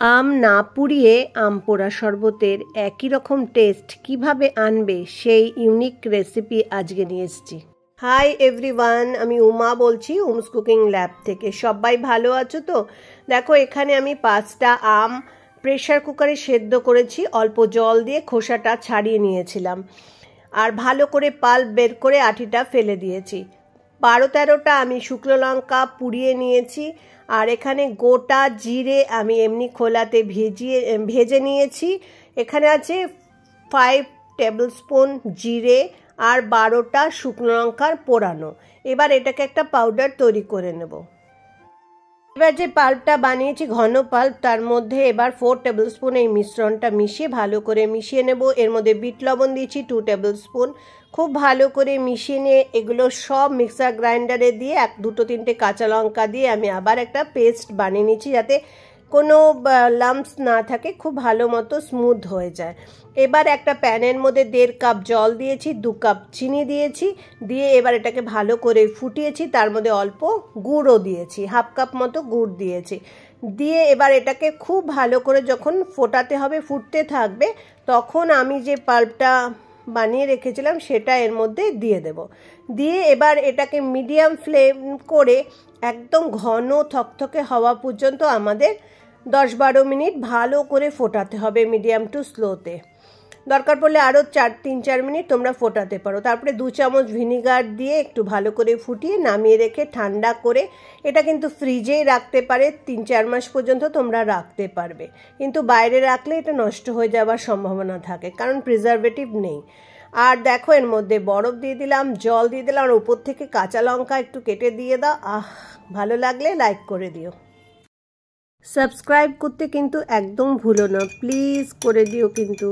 আম না পুড়িয়ে আম পোড়া শরবতের একই রকম টেস্ট কিভাবে আনবে সেই ইউনিক রেসিপি আজকে নিয়ে এসেছি। হাই এভরিওয়ান, আমি উমা বলছি উমস কুকিং ল্যাব থেকে। সবাই ভালো আছো তো? দেখো, এখানে আমি 5টা আম প্রেশার কুকারে সেদ্ধ করেছি, অল্প জল দিয়ে খোসাটা ছাড়িয়ে নিয়েছিলাম আর ভালো করে পাল্প বের করে আটিটা ফেলে দিয়েছি। 12-13টা আমি শুকনো লঙ্কা পুড়িয়ে নিয়েছি আর এখানে গোটা জিরে আমি এমনি খোলাতে ভেজে নিয়েছি। এখানে আছে 5 টেবিল স্পুন জিরে আর 12টা শুকনো লঙ্কার পোড়ানো। এবার এটাকে একটা পাউডার তৈরি করে নেব। এবার যে পাল্পটা বানিয়েছি ঘন পাল্প, তার মধ্যে এবার 4 টেবিল স্পুন এই মিশ্রণটা মিশিয়ে ভালো করে মিশিয়ে নেব। এর মধ্যে বিট লবণ দিয়েছি 2 টেবিল স্পুন। খুব ভালো করে মিশিয়ে নিয়ে এগুলো সব মিক্সার গ্রাইন্ডারে দিয়ে 2-3টে কাঁচা লঙ্কা দিয়ে আমি আবার একটা পেস্ট বানিয়ে নিচ্ছি, যাতে কোনো লাম্পস না থাকে, খুব ভালো মতো স্মুথ হয়ে যায়। এবার একটা প্যানের মধ্যে 1.5 কাপ জল দিয়েছি, 2 কাপ চিনি দিয়েছি, দিয়ে এবার এটাকে ভালো করে ফুটিয়েছি। তার মধ্যে অল্প গুড়ও দিয়েছি, 1/2 কাপ মতো গুড় দিয়েছি। দিয়ে এবার এটাকে খুব ভালো করে যখন ফোটাতে হবে, ফুটতে থাকবে, তখন আমি যে পাল্পটা বানিয়ে রেখেছিলাম সেটা এর মধ্যে দিয়ে দেব। দিয়ে এবার এটাকে মিডিয়াম ফ্লেম করে একদম ঘন থকথকে হওয়া পর্যন্ত আমাদের 10-12 মিনিট ভালো করে ফোটাতে হবে, মিডিয়াম টু স্লোতে। দরকার পড়লে আরও 3-4 মিনিট তোমরা ফোটাতে পারো। তারপরে 2 চামচ ভিনিগার দিয়ে একটু ভালো করে ফুটিয়ে নামিয়ে রেখে ঠান্ডা করে, এটা কিন্তু ফ্রিজেই রাখতে পারে, 3-4 মাস পর্যন্ত তোমরা রাখতে পারবে। কিন্তু বাইরে রাখলে এটা নষ্ট হয়ে যাওয়ার সম্ভাবনা থাকে, কারণ প্রিজারভেটিভ নেই। আর দেখো, এর মধ্যে বরফ দিয়ে দিলাম, জল দিয়ে দিলাম, আর উপর থেকে কাঁচা লঙ্কা একটু কেটে দিয়ে দাও। ভালো লাগলে লাইক করে দিও। সাবস্ক্রাইব করতে কিন্তু একদম ভুলো না, প্লিজ করে দিও কিন্তু।